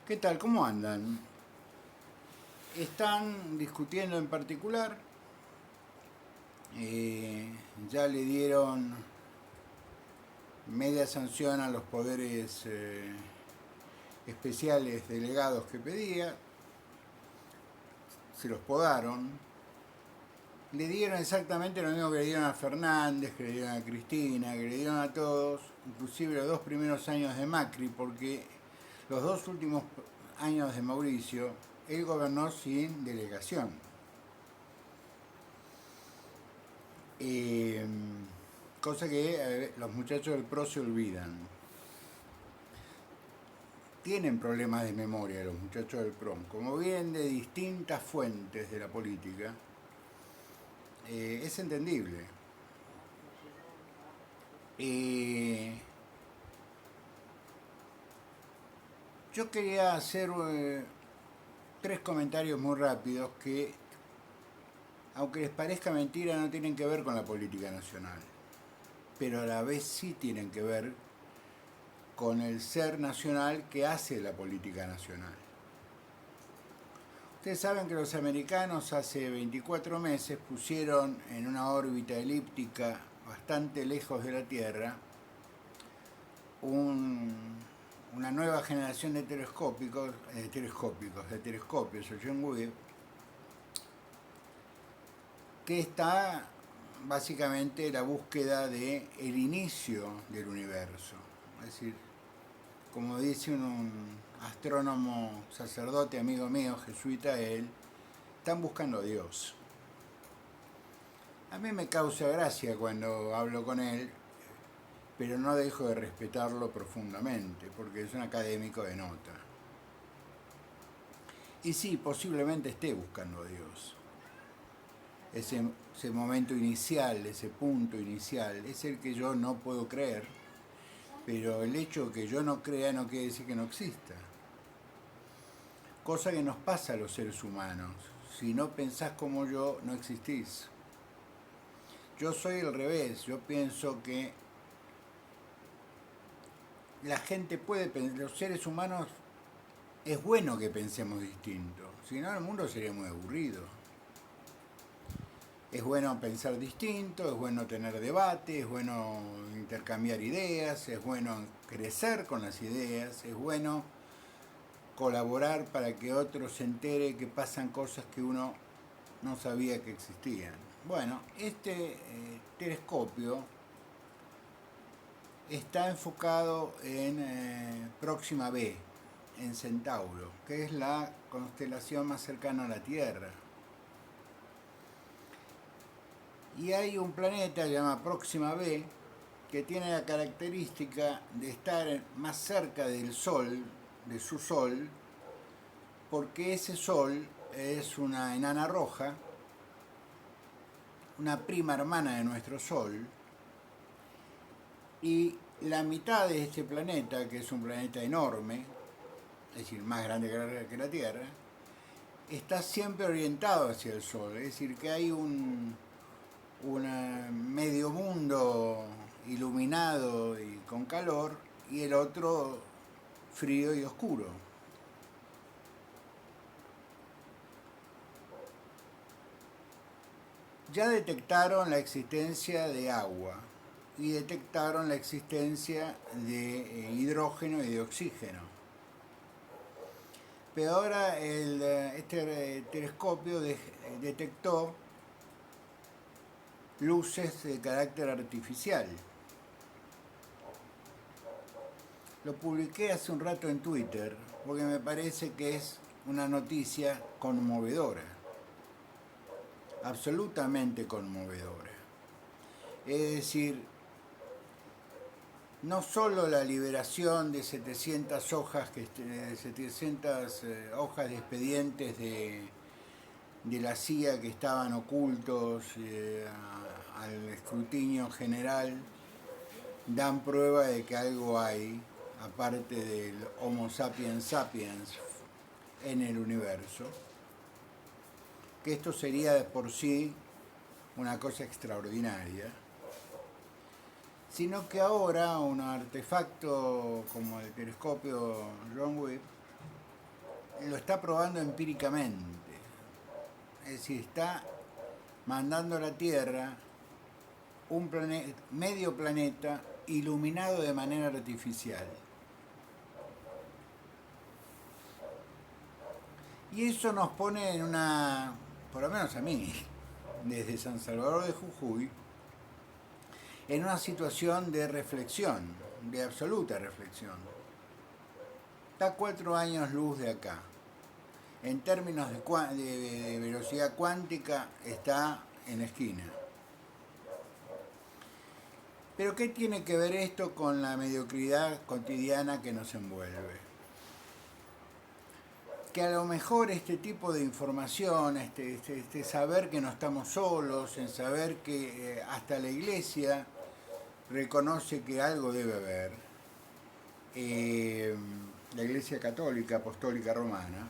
¿Qué tal? ¿Cómo andan? Están discutiendo en particular, eh, ya le dieron media sanción a los poderes especiales delegados que pedía, se los podaron, le dieron exactamente lo mismo que le dieron a Fernández, que le dieron a Cristina, que le dieron a todos, inclusive los dos primeros años de Macri, porque los dos últimos años de Mauricio, él gobernó sin delegación. Eh, Cosa que los muchachos del PRO se olvidan. Tienen problemas de memoria los muchachos del PRO. Como vienen de distintas fuentes de la política, es entendible. Eh, yo quería hacer tres comentarios muy rápidos que, aunque les parezca mentira, no tienen que ver con la política nacional, pero a la vez sí tienen que ver con el ser nacional que hace la política nacional. Ustedes saben que los americanos hace 24 meses pusieron en una órbita elíptica bastante lejos de la Tierra una nueva generación de telescopios, el John Webb, que está básicamente la búsqueda del inicio del universo. Es decir, como dice un astrónomo sacerdote amigo mío, jesuita él, están buscando a Dios. A mí me causa gracia cuando hablo con él, pero no dejo de respetarlo profundamente, porque es un académico de nota. Y sí, posiblemente esté buscando a Dios. Ese momento inicial, ese punto inicial, es el que yo no puedo creer, pero el hecho de que yo no crea no quiere decir que no exista. Cosa que nos pasa a los seres humanos. Si no pensás como yo, no existís. Yo soy el revés, yo pienso que la gente puede pensar, los seres humanos es bueno que pensemos distinto, si no el mundo sería muy aburrido. Es bueno pensar distinto, es bueno tener debate, es bueno intercambiar ideas, es bueno crecer con las ideas, es bueno colaborar para que otro se entere que pasan cosas que uno no sabía que existían. Bueno, este telescopio está enfocado en Próxima B, en Centauro, que es la constelación más cercana a la Tierra. Y hay un planeta que se llama Próxima B, que tiene la característica de estar más cerca del Sol, de su Sol, porque ese Sol es una enana roja, una prima hermana de nuestro Sol, y la mitad de este planeta, que es un planeta enorme, es decir, más grande que la Tierra, está siempre orientado hacia el Sol, es decir, que hay un medio mundo iluminado y con calor y el otro frío y oscuro. Ya detectaron la existencia de agua y detectaron la existencia de hidrógeno y de oxígeno. Pero ahora este telescopio detectó luces de carácter artificial. Lo publiqué hace un rato en Twitter porque me parece que es una noticia conmovedora, absolutamente conmovedora. Es decir, no solo la liberación de 700 hojas, 700 hojas de expedientes de la CIA que estaban ocultos al escrutinio general, dan prueba de que algo hay, aparte del Homo sapiens sapiens en el universo, que esto sería de por sí una cosa extraordinaria, sino que ahora un artefacto como el telescopio John Webb lo está probando empíricamente. Es decir, está mandando a la Tierra un medio planeta iluminado de manera artificial. Y eso nos pone en una, por lo menos a mí, desde San Salvador de Jujuy, en una situación de reflexión, de absoluta reflexión. Está 4 años luz de acá. En términos de velocidad cuántica está en la esquina. Pero ¿qué tiene que ver esto con la mediocridad cotidiana que nos envuelve? Que a lo mejor este tipo de información, este saber que no estamos solos, en saber que hasta la Iglesia reconoce que algo debe haber, la Iglesia Católica Apostólica Romana,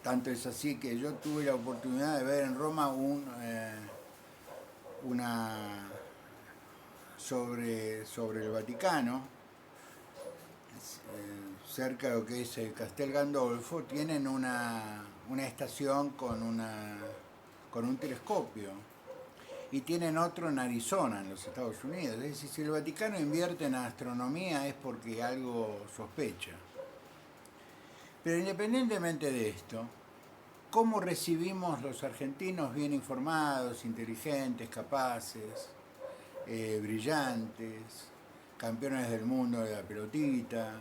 tanto es así que yo tuve la oportunidad de ver en Roma una sobre el Vaticano, cerca de lo que es el Castel Gandolfo, tienen una estación con un telescopio y tienen otro en Arizona, en los Estados Unidos. Es decir, si el Vaticano invierte en astronomía es porque algo sospecha. Pero independientemente de esto, ¿cómo recibimos los argentinos bien informados, inteligentes, capaces, brillantes, campeones del mundo de la pelotita,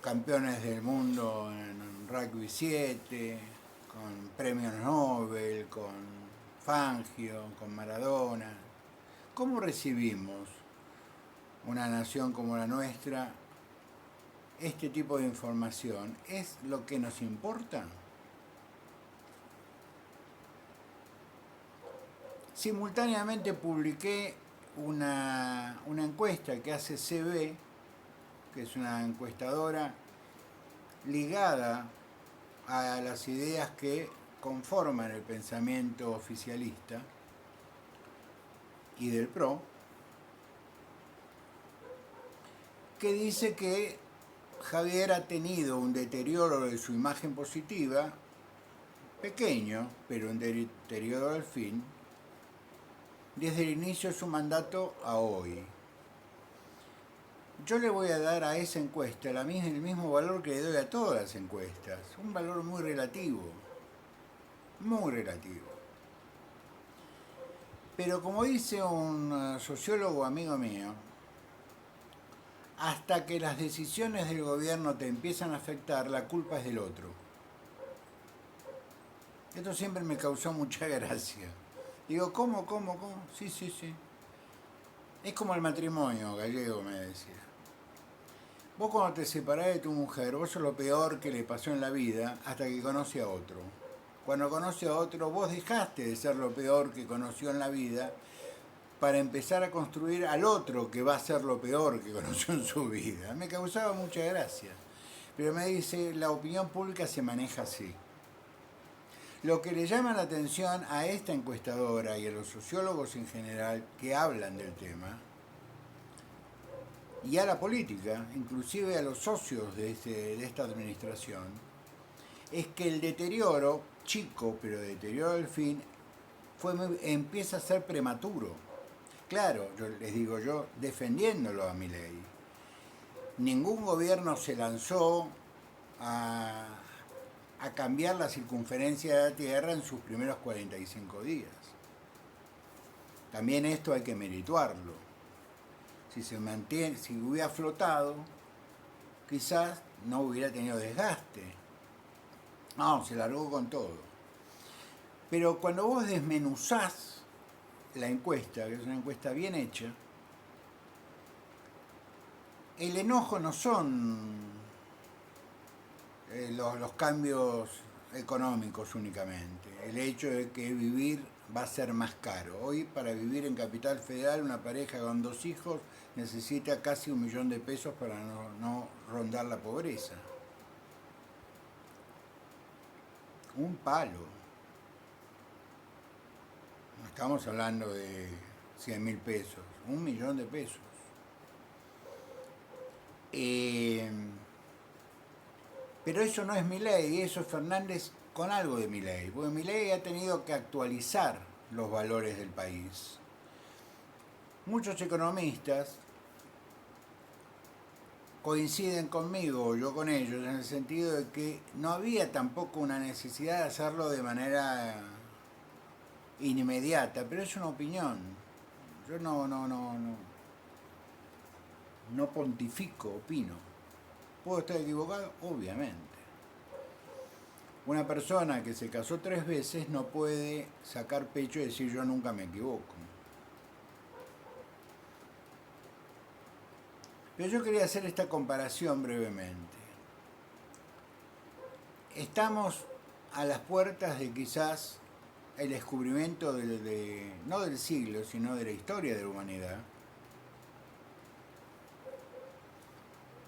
campeones del mundo en rugby 7, con premios Nobel, con Fangio, con Maradona? ¿Cómo recibimos una nación como la nuestra este tipo de información? ¿Es lo que nos importa? Simultáneamente publiqué una encuesta que hace CB, que es una encuestadora ligada a las ideas que conforman el pensamiento oficialista y del PRO, que dice que Javier ha tenido un deterioro de su imagen positiva, pequeño, pero un deterioro al fin, desde el inicio de su mandato a hoy. Yo le voy a dar a esa encuesta el mismo valor que le doy a todas las encuestas, un valor muy relativo, muy relativo. Pero como dice un sociólogo amigo mío, hasta que las decisiones del gobierno te empiezan a afectar, la culpa es del otro. Esto siempre me causó mucha gracia. Digo, ¿cómo? Sí. Es como el matrimonio gallego, me decía. Vos cuando te separás de tu mujer, vos sos lo peor que le pasó en la vida hasta que conoce a otro. Cuando conoce a otro, vos dejaste de ser lo peor que conoció en la vida para empezar a construir al otro que va a ser lo peor que conoció en su vida. Me causaba mucha gracia. Pero me dice, la opinión pública se maneja así. Lo que le llama la atención a esta encuestadora y a los sociólogos en general que hablan del tema, y a la política, inclusive a los socios de esta administración, es que el deterioro, chico, pero deterioro al fin, empieza a ser prematuro. Claro, yo les digo yo, defendiéndolo a Milei. Ningún gobierno se lanzó a cambiar la circunferencia de la Tierra en sus primeros 45 días. También esto hay que merituarlo. Si hubiera flotado, quizás no hubiera tenido desgaste. No, se largó con todo. Pero cuando vos desmenuzás la encuesta, que es una encuesta bien hecha, el enojo no son los cambios económicos únicamente, el hecho de que vivir va a ser más caro. Hoy, para vivir en Capital Federal, una pareja con 2 hijos necesita casi 1 millón de pesos para no rondar la pobreza. Un palo. No estamos hablando de 100.000 pesos, 1 millón de pesos. Eh, pero eso no es Milei, eso es Fernández con algo de Milei, porque Milei ha tenido que actualizar los valores del país. Muchos economistas coinciden conmigo, o yo con ellos, en el sentido de que no había tampoco una necesidad de hacerlo de manera inmediata, pero es una opinión. Yo no pontifico, opino. ¿Puedo estar equivocado? Obviamente. Una persona que se casó 3 veces no puede sacar pecho y decir yo nunca me equivoco. Pero yo quería hacer esta comparación brevemente. Estamos a las puertas de quizás el descubrimiento no del siglo, sino de la historia de la humanidad.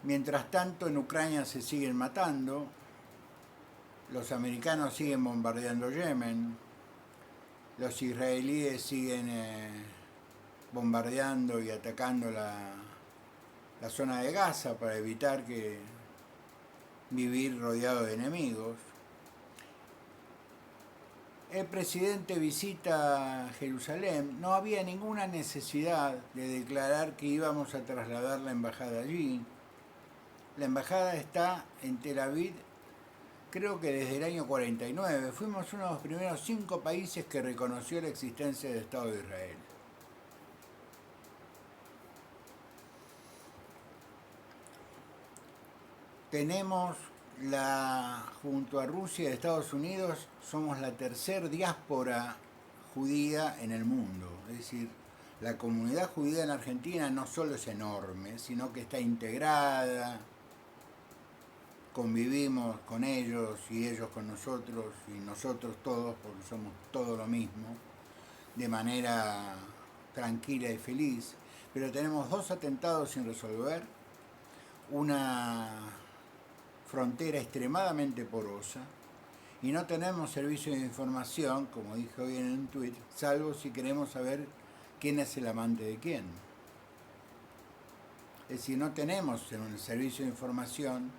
Mientras tanto, en Ucrania se siguen matando, los americanos siguen bombardeando Yemen, los israelíes siguen bombardeando y atacando la zona de Gaza para evitar que vivir rodeado de enemigos. El presidente visita Jerusalén, no había ninguna necesidad de declarar que íbamos a trasladar la embajada allí. La embajada está en Tel Aviv, creo que desde el año 49. Fuimos uno de los primeros 5 países que reconoció la existencia del Estado de Israel. Tenemos junto a Rusia y Estados Unidos, somos la tercer diáspora judía en el mundo. Es decir, la comunidad judía en Argentina no solo es enorme, sino que está integrada, convivimos con ellos y ellos con nosotros y nosotros todos, porque somos todo lo mismo, de manera tranquila y feliz. Pero tenemos 2 atentados sin resolver, una frontera extremadamente porosa y no tenemos servicio de información, como dije hoy en un tuit, salvo si queremos saber quién es el amante de quién. Es decir, no tenemos un servicio de información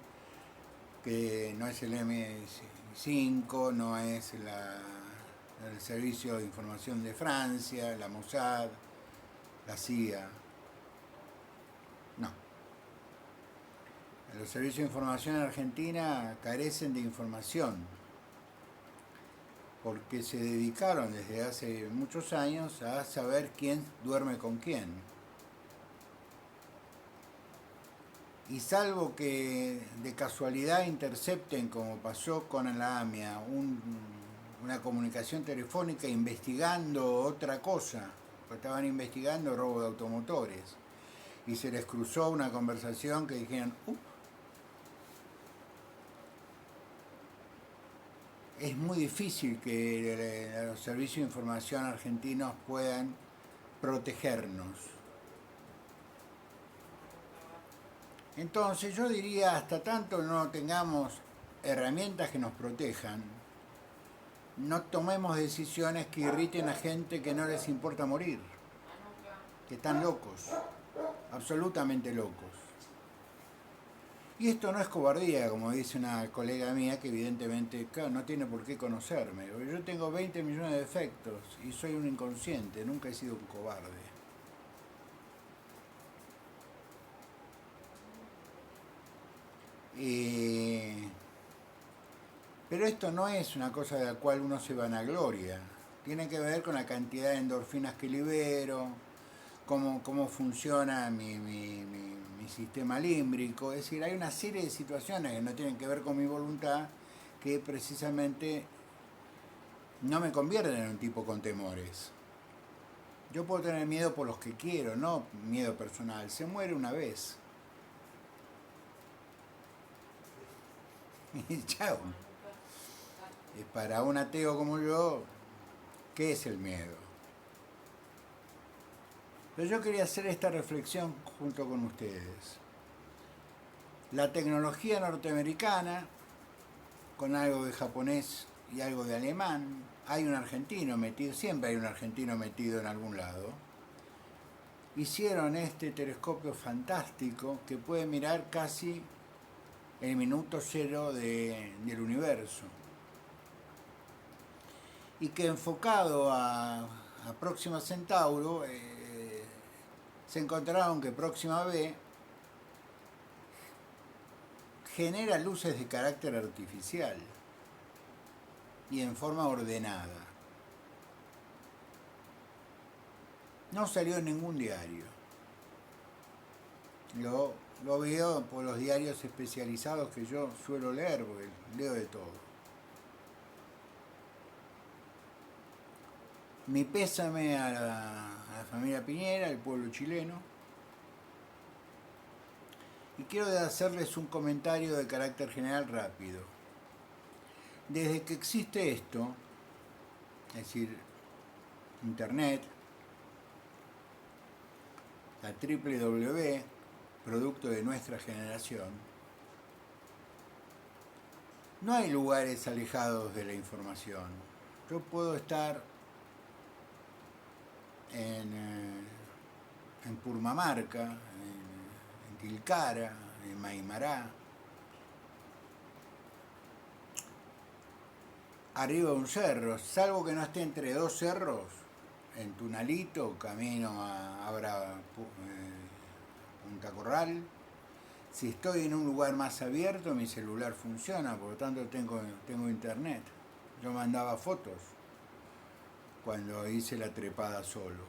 que no es el MI5, no es el servicio de información de Francia, la Mossad, la CIA. No. Los servicios de información en Argentina carecen de información porque se dedicaron desde hace muchos años a saber quién duerme con quién. Y salvo que de casualidad intercepten, como pasó con la AMIA, una comunicación telefónica investigando otra cosa, estaban investigando robo de automotores, y se les cruzó una conversación que dijeron, es muy difícil que los servicios de información argentinos puedan protegernos. Entonces yo diría, hasta tanto no tengamos herramientas que nos protejan, no tomemos decisiones que irriten a gente que no les importa morir, que están locos, absolutamente locos. Y esto no es cobardía, como dice una colega mía que evidentemente, claro, no tiene por qué conocerme. Yo tengo 20 millones de defectos y soy un inconsciente, nunca he sido un cobarde. Pero esto no es una cosa de la cual uno se vanagloria. Tiene que ver con la cantidad de endorfinas que libero, cómo funciona mi sistema límbrico. Es decir, hay una serie de situaciones que no tienen que ver con mi voluntad que precisamente no me convierten en un tipo con temores. Yo puedo tener miedo por los que quiero, no miedo personal. Se muere una vez. Y chao. Para un ateo como yo, ¿qué es el miedo? Pero yo quería hacer esta reflexión junto con ustedes. La tecnología norteamericana, con algo de japonés y algo de alemán, hay un argentino metido, siempre hay un argentino metido en algún lado, hicieron este telescopio fantástico que puede mirar casi el minuto cero del universo. Y que enfocado a Próxima Centauro, se encontraron que Próxima B genera luces de carácter artificial y en forma ordenada. No salió en ningún diario. Lo veo por los diarios especializados que yo suelo leer, porque leo de todo. Mi pésame a la familia Piñera, al pueblo chileno. Y quiero hacerles un comentario de carácter general rápido. Desde que existe esto, es decir, Internet, la www, producto de nuestra generación, no hay lugares alejados de la información. Yo puedo estar en Purmamarca, en Tilcara, en Maimará, arriba de un cerro, salvo que no esté entre dos cerros, en Tunalito, camino a Punta Corral. Si estoy en un lugar más abierto, mi celular funciona, por lo tanto tengo internet. Yo mandaba fotos cuando hice la trepada solo.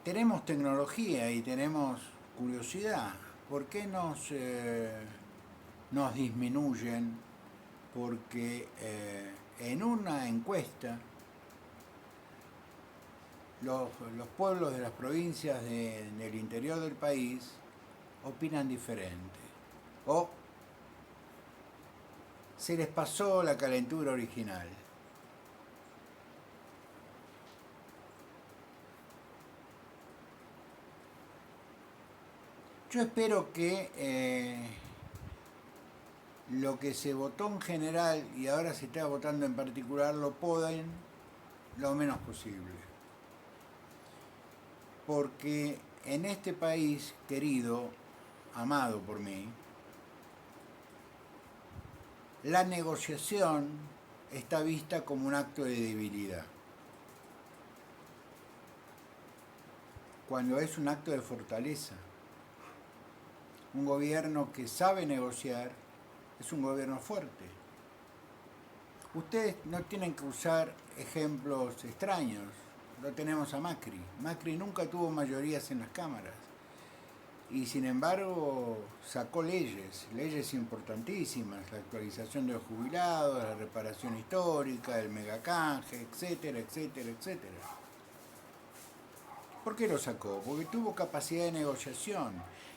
Tenemos tecnología y tenemos curiosidad. ¿Por qué nos disminuyen? Porque en una encuesta los pueblos de las provincias del interior del país opinan diferente. O se les pasó la calentura original. Yo espero que lo que se votó en general y ahora se está votando en particular lo poden lo menos posible. Porque en este país querido, amado por mí, la negociación está vista como un acto de debilidad, cuando es un acto de fortaleza. Un gobierno que sabe negociar es un gobierno fuerte. Ustedes no tienen que usar ejemplos extraños. Lo tenemos a Macri. Macri nunca tuvo mayorías en las cámaras. Y sin embargo sacó leyes importantísimas, la actualización de los jubilados, la reparación histórica, el megacanje, etcétera, etcétera, etcétera. ¿Por qué lo sacó? Porque tuvo capacidad de negociación.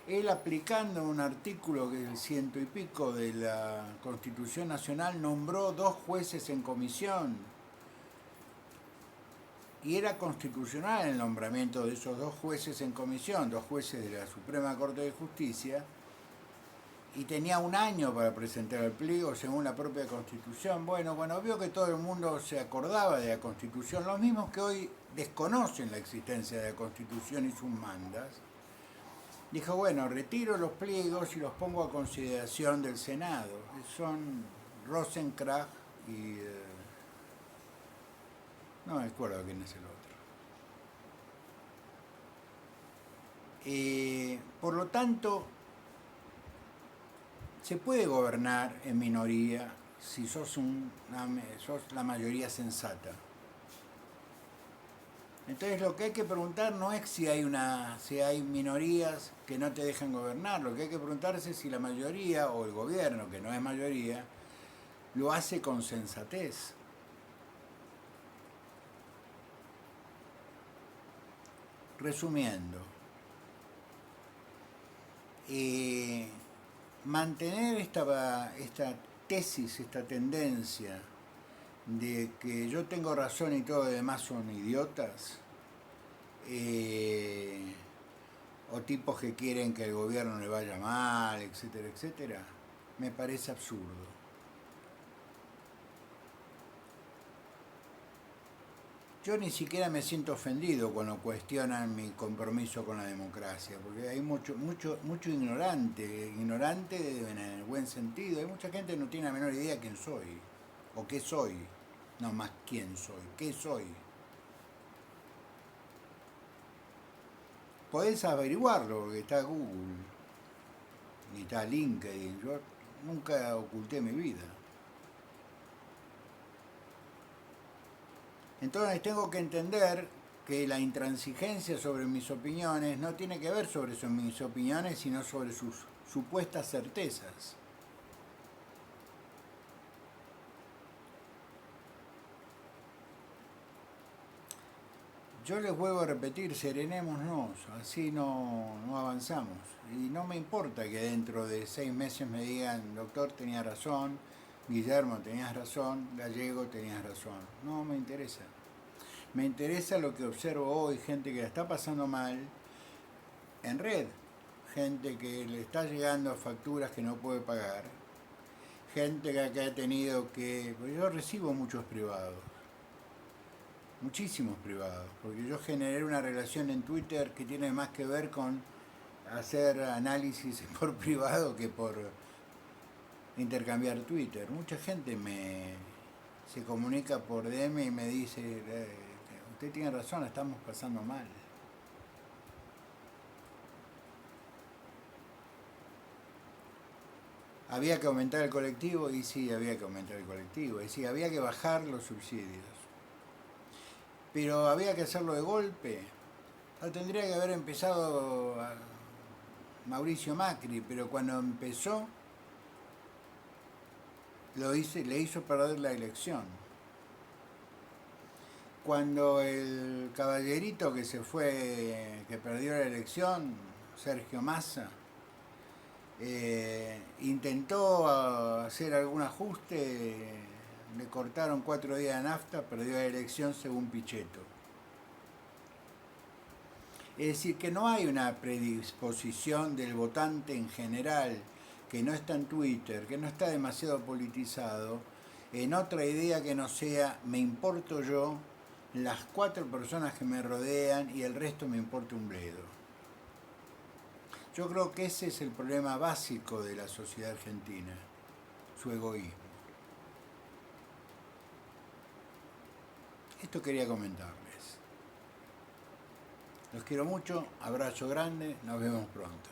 Él, aplicando un artículo que es el 100 y pico de la Constitución Nacional, nombró 2 jueces en comisión. Y era constitucional el nombramiento de esos 2 jueces en comisión, 2 jueces de la Suprema Corte de Justicia, y tenía 1 año para presentar el pliego según la propia Constitución. Bueno, cuando vio que todo el mundo se acordaba de la Constitución, los mismos que hoy desconocen la existencia de la Constitución y sus mandas, dijo, bueno, retiro los pliegos y los pongo a consideración del Senado. Son Rosenkrantz y... no me acuerdo quién es el otro. Por lo tanto, se puede gobernar en minoría si sos la mayoría sensata. Entonces lo que hay que preguntar no es si hay minorías que no te dejan gobernar, lo que hay que preguntarse es si la mayoría o el gobierno, que no es mayoría, lo hace con sensatez. Resumiendo, mantener esta tesis, esta tendencia de que yo tengo razón y todos los demás son idiotas, o tipos que quieren que el gobierno le vaya mal, etcétera, etcétera, me parece absurdo. Yo ni siquiera me siento ofendido cuando cuestionan mi compromiso con la democracia, porque hay mucho ignorante en el buen sentido. Hay mucha gente que no tiene la menor idea quién soy, o qué soy, no más quién soy, qué soy. Podés averiguarlo, porque está Google, y está LinkedIn. Yo nunca oculté mi vida. Entonces tengo que entender que la intransigencia sobre mis opiniones no tiene que ver sobre mis opiniones, sino sobre sus supuestas certezas. Yo les vuelvo a repetir, serenémonos, así no avanzamos. Y no me importa que dentro de 6 meses me digan, doctor, tenías razón, Guillermo, tenías razón, Gallego, tenías razón. No me interesa. Me interesa lo que observo hoy, gente que la está pasando mal en red, gente que le está llegando facturas que no puede pagar, gente que ha tenido que... Pues yo recibo muchos privados, muchísimos privados, porque yo generé una relación en Twitter que tiene más que ver con hacer análisis por privado que por intercambiar Twitter. Mucha gente se comunica por DM y me dice, usted tiene razón, la estamos pasando mal. Había que aumentar el colectivo, y sí, había que aumentar el colectivo, y sí, había que bajar los subsidios. Pero había que hacerlo de golpe. No tendría que haber empezado Mauricio Macri, pero cuando empezó le hizo perder la elección. Cuando el caballerito que se fue, que perdió la elección, Sergio Massa, intentó hacer algún ajuste, le cortaron 4 días de nafta, perdió la elección según Pichetto. Es decir, que no hay una predisposición del votante en general, que no está en Twitter, que no está demasiado politizado, en otra idea que no sea me importo yo, las 4 personas que me rodean y el resto me importa un bledo. Yo creo que ese es el problema básico de la sociedad argentina, su egoísmo. Esto quería comentarles. Los quiero mucho, abrazo grande, nos vemos pronto.